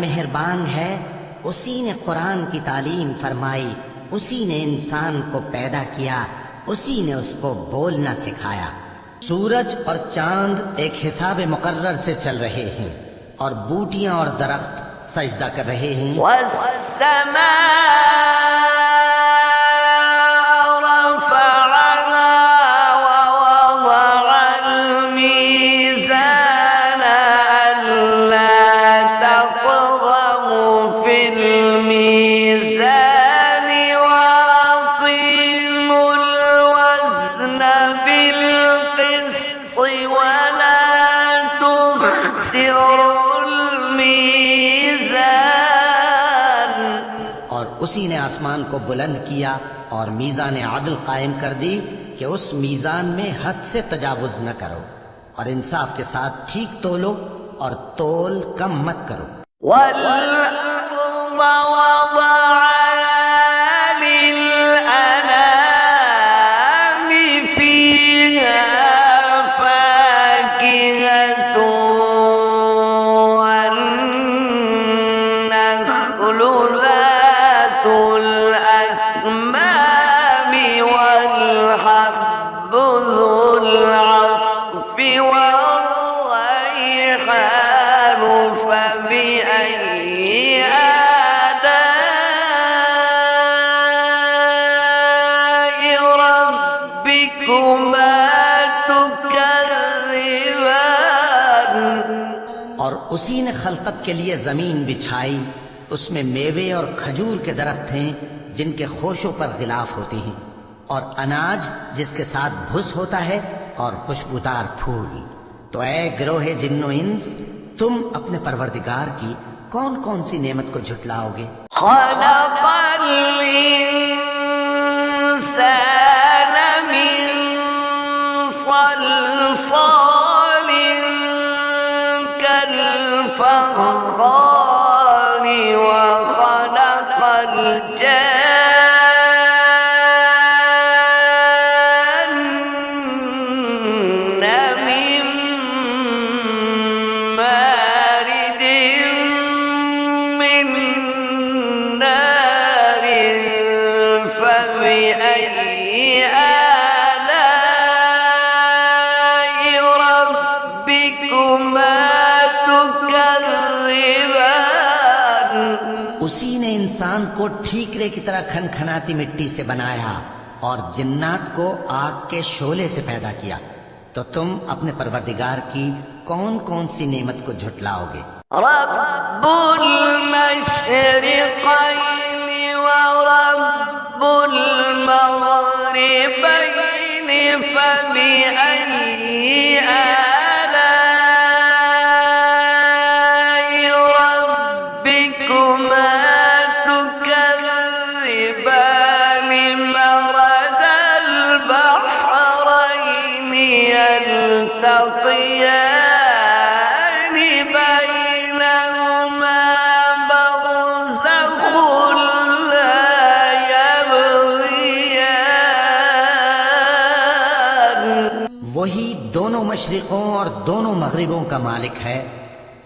मेहरबान है, उसी ने कुरान की तालीम फरमाई, उसी ने इंसान को पैदा किया, उसी ने उसको बोलना सिखाया। सूरज और चांद एक हिसाब मुकर्रर से चल रहे हैं और बूटियां और दरख्त सजदा कर रहे हैं। और उसी ने आसमान को बुलंद किया और मीज़ान अदल कायम कर दी कि उस मीज़ान में हद से तजावुज न करो और इंसाफ के साथ ठीक तोलो और तोल कम मत करो। और उसी ने खलकत के लिए जमीन बिछाई, उसमें मेवे और खजूर के दरख्त हैं जिनके खोशों पर गिलाफ होती हैं, और अनाज जिसके साथ भुस होता है और खुशबूदार फूल। तो ऐ गिरोहे जिन्नो इंस, तुम अपने परवरदिगार की कौन कौन सी नेमत को झुटलाओगे? उसी ने इंसान को ठीकरे की तरह खनखनाती मिट्टी से बनाया और जिन्नात को आग के शोले से पैदा किया। तो तुम अपने परवरदिगार की कौन कौन सी नेमत को झुटलाओगे? रब्बुल मशरिक़ैनि व रब्बुल मग़रिबैनि फ़बिअय्यि आलाइ रब्बिकुमा तुकज़्ज़िबान मरजल बहरैनि यल्तक़ियान वही दोनों मशरिकों और दोनों मगरिबों का मालिक है।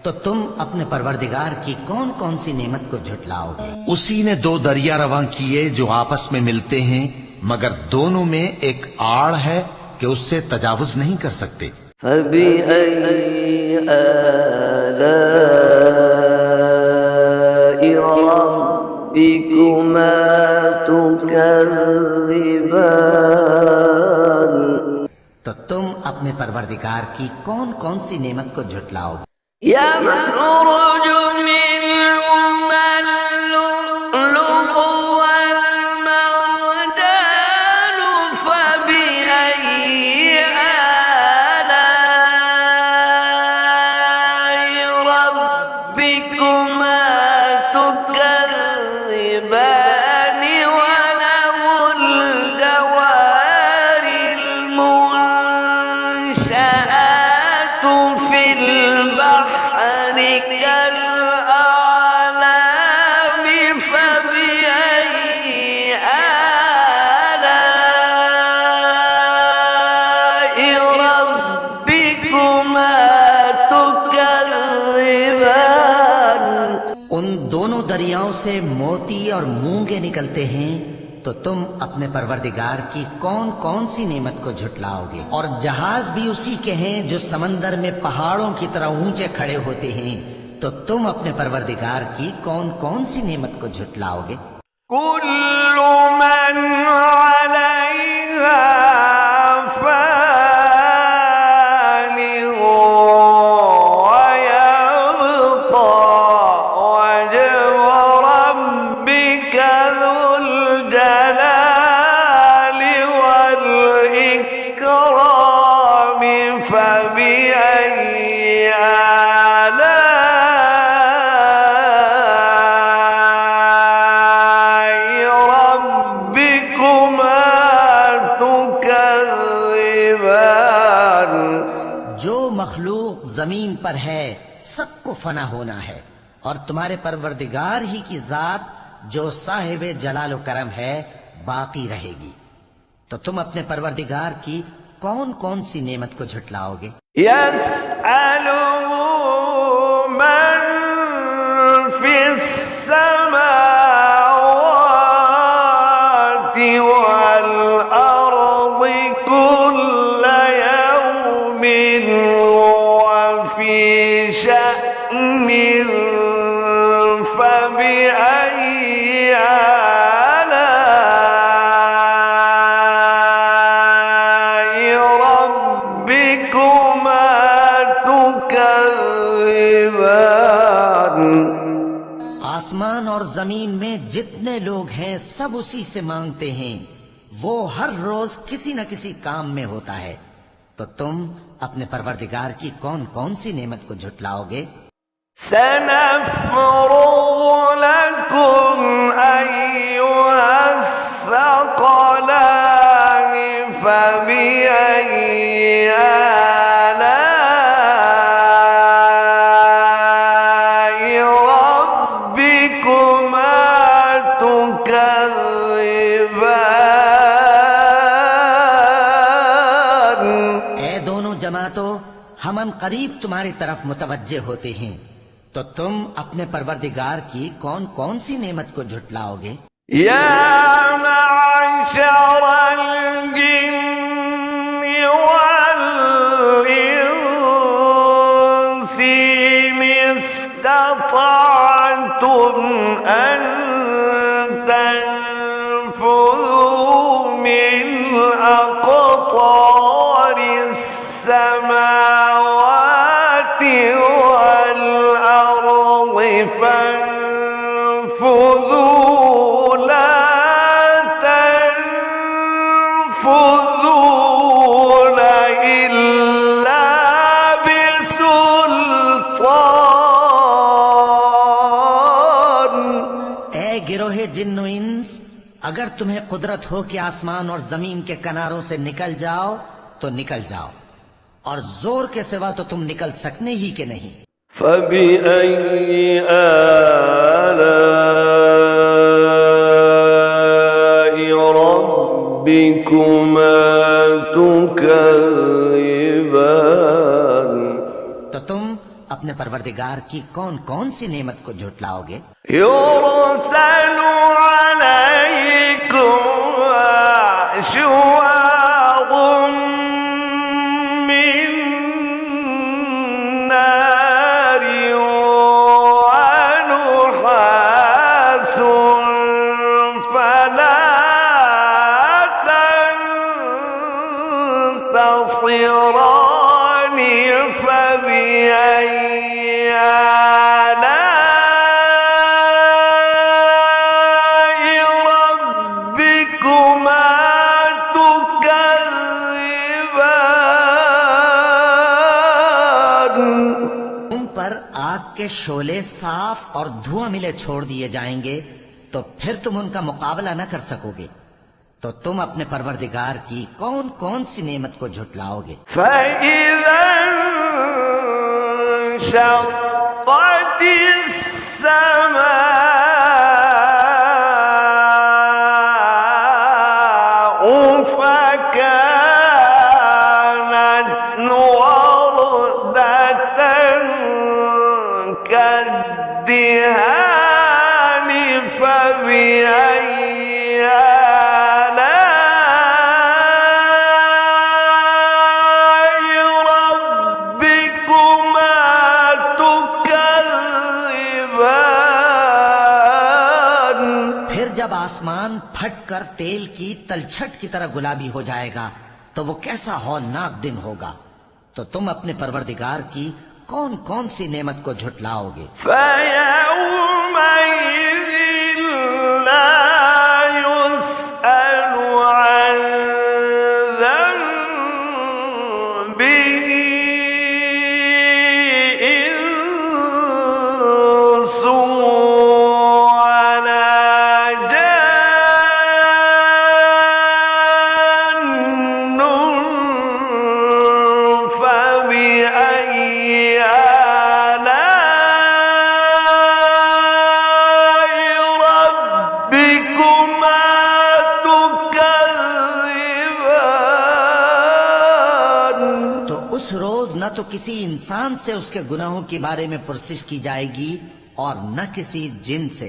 तो तुम अपने परवरदिगार की कौन कौन सी नेमत को झुटलाओगे? उसी ने दो दरिया रवां किए जो आपस में मिलते हैं, मगर दोनों में एक आड़ है कि उससे तजावुज नहीं कर सकते। फ़बिअय्यि आलाइ रब्बिकुमा तुकज़्ज़िबान। तो तुम अपने परवरदिगार की कौन कौन सी नेमत को झुटलाओगे? यख़रुजु मिनहुमल लुअ्लुअु वल मरजानु फ़बिअय्यि से मोती और मूंगे निकलते हैं, तो तुम अपने परवरदिगार की कौन कौन सी नेमत को झुटलाओगे? और जहाज भी उसी के हैं जो समंदर में पहाड़ों की तरह ऊंचे खड़े होते हैं, तो तुम अपने परवरदिगार की कौन कौन सी नेमत को झुटलाओगे? कुल्लु मन अलैहा फानि व यब्का वजहु रब्बिका ज़ुल जलाली वल इक्राम फबिअय्यि आलाइ रब्बिकुमा तुकज़्ज़िबान। जो मखलूक जमीन पर है सबको फना होना है, और तुम्हारे परवरदिगार ही की जात जो साहिब जलाल करम है बाकी रहेगी। तो तुम अपने परवरदिगार की कौन कौन सी नेमत को झुटलाओगे? यस्अलुहु मन फिस समावाति वल अर्दि कुल्ल यौमिन हुव फी शअनिन फबिअय्यि आलाइ रब्बिकुमा तुकज़्ज़िबान। आसमान और जमीन में जितने लोग हैं सब उसी से मांगते हैं। वो हर रोज किसी न किसी काम में होता है। तो तुम अपने परवरदिगार की कौन कौन सी नेमत को झुटलाओगे? सनफ़्रुग़ु लकुम अय्युहस्सक़लान फबिअय्यि आलाइ रब्बिकुमा तुकज़्ज़िबान। ए दोनों जमातों, हम करीब तुम्हारी तरफ मुतवज्जे होते हैं। तो तुम अपने परवरदिगार की कौन कौन सी नेमत को झुटलाओगे? या मअशरल जिन्नि वल इंसी इस्ततअतुम अन तनफुज़ू मिन अक़तारिस समावाति वल अर्दि फंफुज़ू ला तनफुज़ून इल्ला बिसुल्तान। ए गिरोहे जिन्नो इंस, अगर तुम्हें कुदरत हो कि आसमान और जमीन के किनारों से निकल जाओ तो निकल जाओ, और जोर के सिवा तो तुम निकल सकने ही के नहीं। फबिअय्यि आलाइ रब्बिकुमा तुकज़्ज़िबान। तो तुम अपने परवरदिगार की कौन कौन सी नेमत को झुटलाओगे? युरसलु अलैकुम शुवाज़ुम मिन नारि व नुहासुन फला तंतसिरान फबिअय्यि आलाइ रब्बिकुमा तुकज़्ज़िबान। तुम पर आग के शोले साफ और धुआं मिले छोड़ दिए जाएंगे, तो फिर तुम उनका मुकाबला न कर सकोगे। तो तुम अपने परवरदिगार की कौन कौन सी नेमत को झुटलाओगे? فإذا انشقت السماء فكانت وردة كالدهان जब आसमान फटकर तेल की तलछट की तरह गुलाबी हो जाएगा तो वो कैसा हौलनाक दिन होगा। तो तुम अपने परवरदिगार की कौन कौन सी नेमत को झुटलाओगे। न तो किसी इंसान से उसके गुनाहों के बारे में पुरसिश की जाएगी और न किसी जिन से।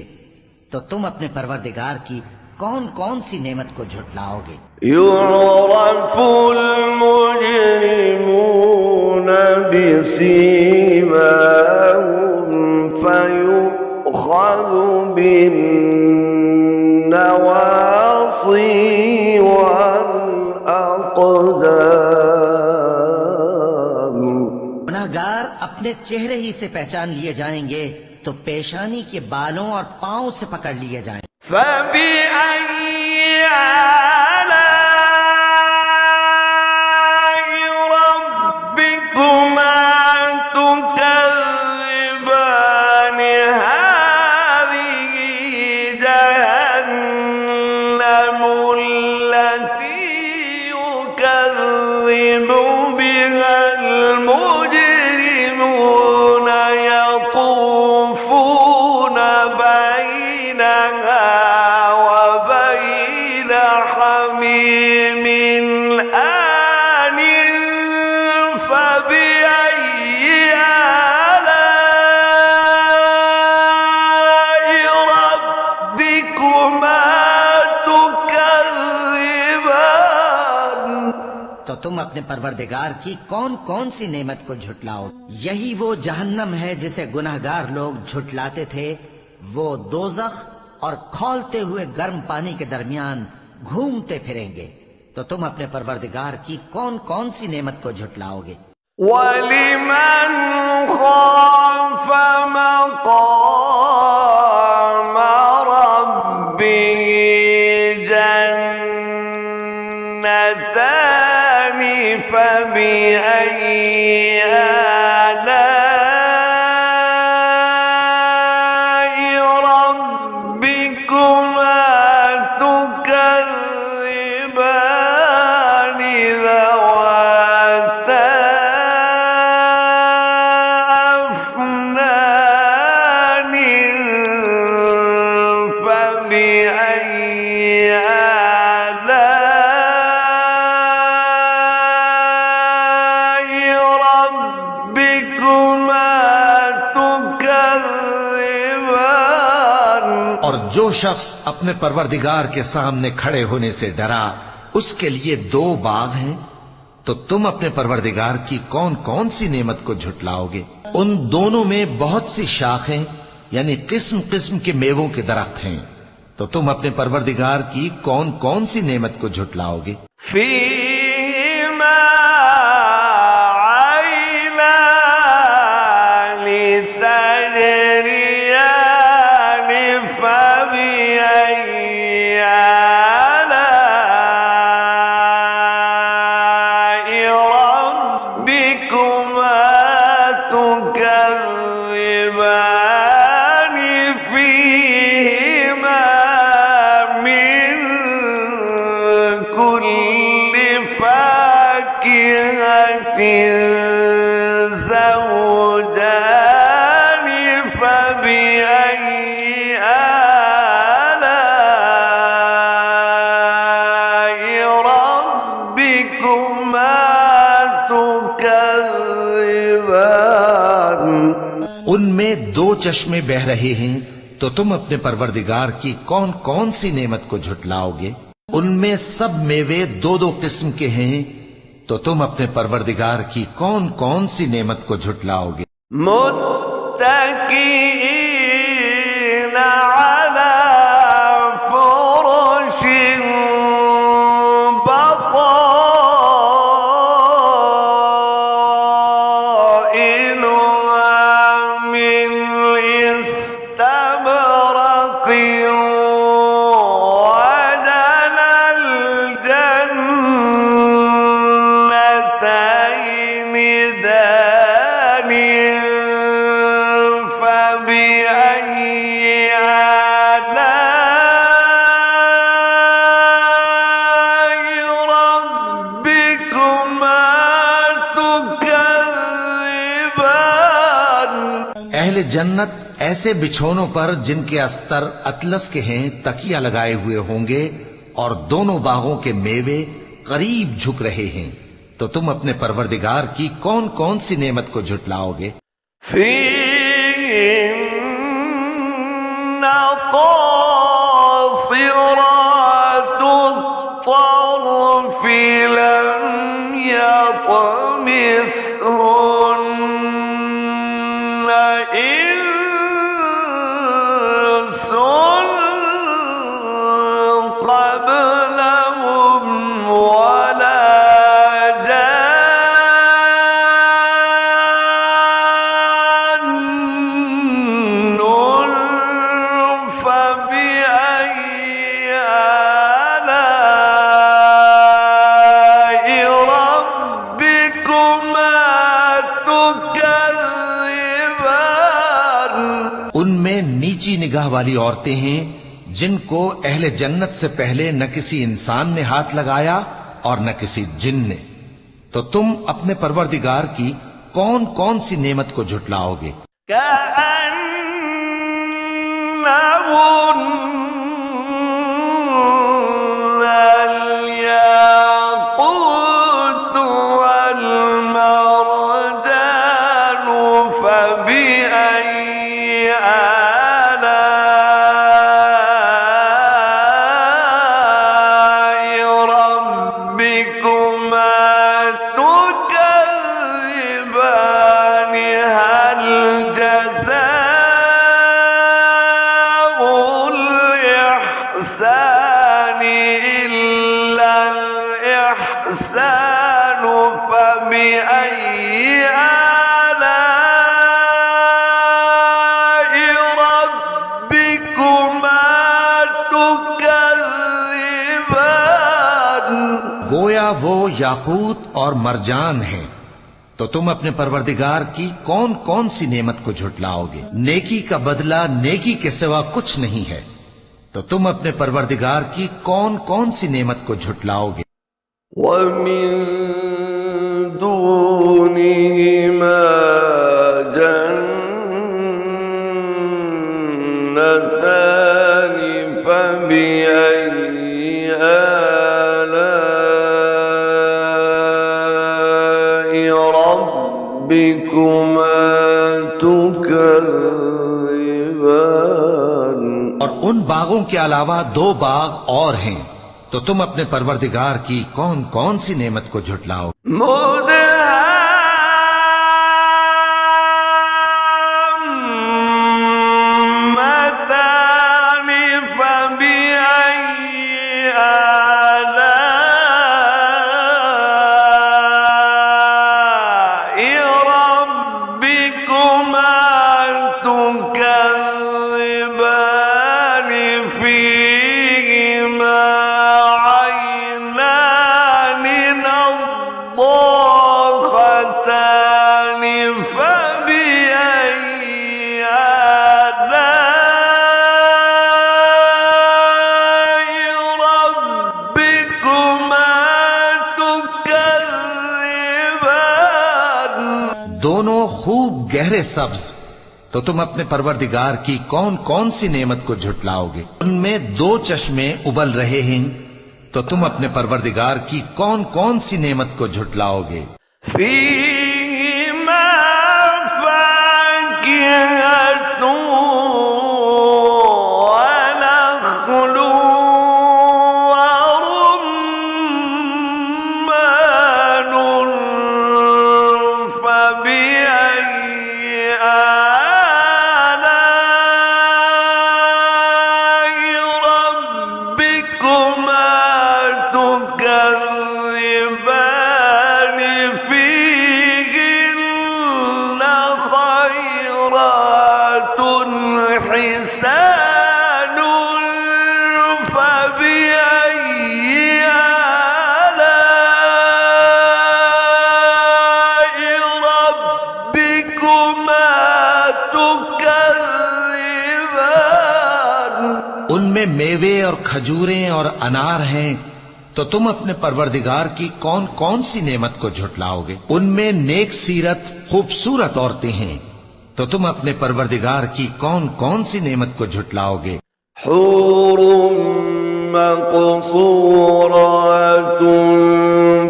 तो तुम अपने परवरदिगार की कौन कौन सी नेमत को झुटलाओगे। युरफुल मुजरिमून बिसीमाहुम फयुख़ज़ु बिन्नवासी वल अक़दाम। गुनहगार अपने चेहरे ही से पहचान लिए जाएंगे तो पेशानी के बालों और पांव से पकड़ लिए जाएंगे। तो तुम अपने परवरदिगार की कौन कौन सी नेमत को झुटलाओ। यही वो जहन्नम है जिसे गुनहगार लोग झुटलाते थे। वो दोज़ख और खौलते हुए गर्म पानी के दरमियान घूमते फिरेंगे। तो तुम अपने परवरदिगार की कौन कौन सी नेमत को झुटलाओगे। वलिमन खाफ़ मक़ाम रब्बिही जन्नतान फबिअय्यि आलाइ रब्बिकुमा तुकज़्ज़िबान ذواتا أفنان فبأي آلاء ربكما تكذبان। और जो शख्स अपने परवरदिगार के सामने खड़े होने से डरा उसके लिए दो बाग हैं। तो तुम अपने परवरदिगार की कौन कौन सी नेमत को झुटलाओगे। उन दोनों में बहुत सी शाखें यानी किस्म किस्म के मेवों के दरख्त हैं। तो तुम अपने परवरदिगार की कौन कौन सी नेमत को झुटलाओगे। فيهما عينان تجريان فبأي آلاء ربكما تكذبان فيهما من كل فاكهة زوجان فبأي آلاء ربكما تكذبان। उनमें दो चश्मे बह रहे हैं। तो तुम अपने परवरदिगार की कौन कौन सी नेमत को झुटलाओगे। उनमें सब मेवे दो दो किस्म के हैं। तो तुम अपने परवरदिगार की कौन कौन सी नेमत को झुटलाओगे। मुत्तकीन अला تكذبان अहले जन्नत ऐसे बिछोनों पर जिनके अस्तर अतलस के हैं तकिया लगाए हुए होंगे और दोनों बागों के मेवे करीब झुक रहे हैं, तो तुम अपने परवरदिगार की कौन कौन सी नेमत को झुटलाओगे? فيهن قاصرات الطرف لم يطمثهن إنس قبلهم ولا جان فبأي آلاء ربكما تكذبان उनमें नीची निगाह वाली औरतें हैं जिनको अहले जन्नत से पहले न किसी इंसान ने हाथ लगाया और न किसी जिन ने, तो तुम अपने परवरदिगार की कौन कौन सी नेमत को झुटलाओगे? كأنهن الياقوت والمرجان فبأي آلاء ربكما تكذبان هل جزاء الإحسان إلا الإحسان فبأي آلاء ربكما تكذبان गोया वो याकूत और मरजान हैं, तो तुम अपने परवरदिगार की कौन कौन सी नेमत को झुटलाओगे? नेकी का बदला नेकी के सिवा कुछ नहीं है, तो तुम अपने परवरदिगार की कौन कौन सी नेमत को झुटलाओगे? ومن دونهما جنتان فبأي آلاء ربكما تكذبان और उन बागों के अलावा दो बाग और हैं, तो तुम अपने परवरदिगार की कौन कौन सी नेमत को झुटलाओ? مدهامتان فبأي آلاء ربكما تكذبان فيهما عينان نضاختان فبأي آلاء ربكما تكذبان दोनों खूब गहरे सब्ज, तो तुम अपने परवरदिगार की कौन कौन सी नेमत को झुटलाओगे? उनमें दो चश्मे उबल रहे हैं, तो तुम अपने परवरदिगार की कौन कौन सी नेमत को झुटलाओगे? فيهما فاكهة ونخل ورمان فبأي آلاء ربكما تكذبان فيهن خيرات حسان فبأي آلاء ربكما تكذبان उनमें मेवे और खजूरें और अनार हैं, तो तुम अपने परवरदिगार की कौन कौन सी नेमत को झुटलाओगे? उनमें नेक सीरत खूबसूरत औरतें हैं, तो तुम अपने परवरदिगार की कौन कौन सी नेमत को झुटलाओगे? हूरुम मक़सूरातुन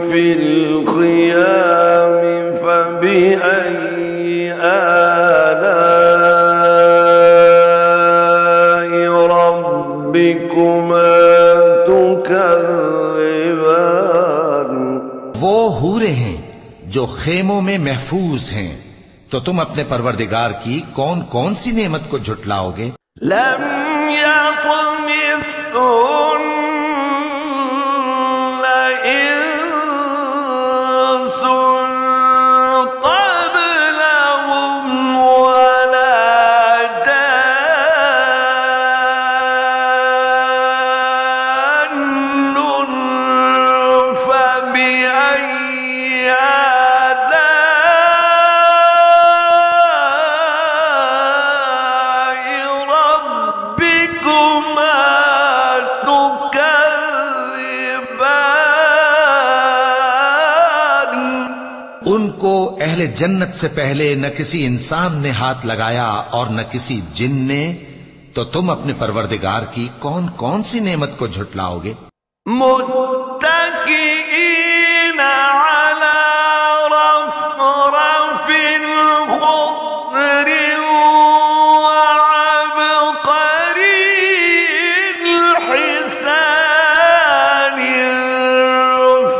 फिल ख़ियाम फ़बिअय्यि आलाइ रब्बिकुमा तुकज़्ज़िबान। वो हूरे हैं जो खेमों में महफूज हैं, तो तुम अपने परवरदिगार की कौन कौन सी नेमत को झुटलाओगे? लम यत्मिथहुन्ना इंसुन क़ब्लहुम वला जान्नुन फ़बिअय्यि आलाइ रब्बिकुमा तुकज़्ज़िबान। उनको अहले जन्नत से पहले न किसी इंसान ने हाथ लगाया और न किसी जिन ने, तो तुम अपने परवरदिगार की कौन कौन सी नेमत को झुटलाओगे? मुत्तकीईना अला रफ़रफ़िन ख़ुद्रिन व अबक़रिन हिसानिन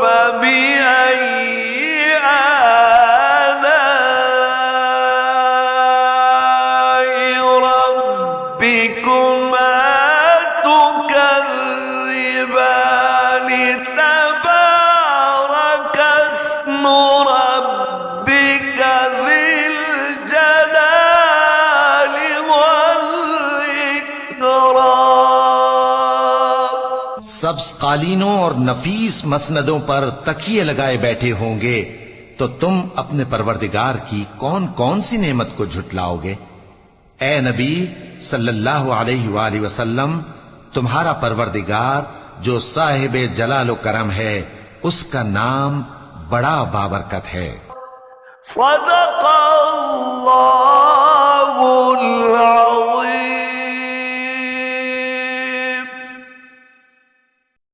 फ़बिअय्यि आलाइ रब्बिकुमा तुकज़्ज़िबान। तबारक अस्मु रब्बिक ज़िल जलालि वल इकराम। सब्ज कालीनों और नफीस मसनदों पर तकिए लगाए बैठे होंगे, तो तुम अपने परवरदिगार की कौन कौन सी नेमत को झुटलाओगे? ए नबी सल्लल्लाहु अलैहि वसल्लम, तुम्हारा परवरदिगार जो साहिब जलाल करम है, उसका नाम बड़ा बाबरकत है। सदक़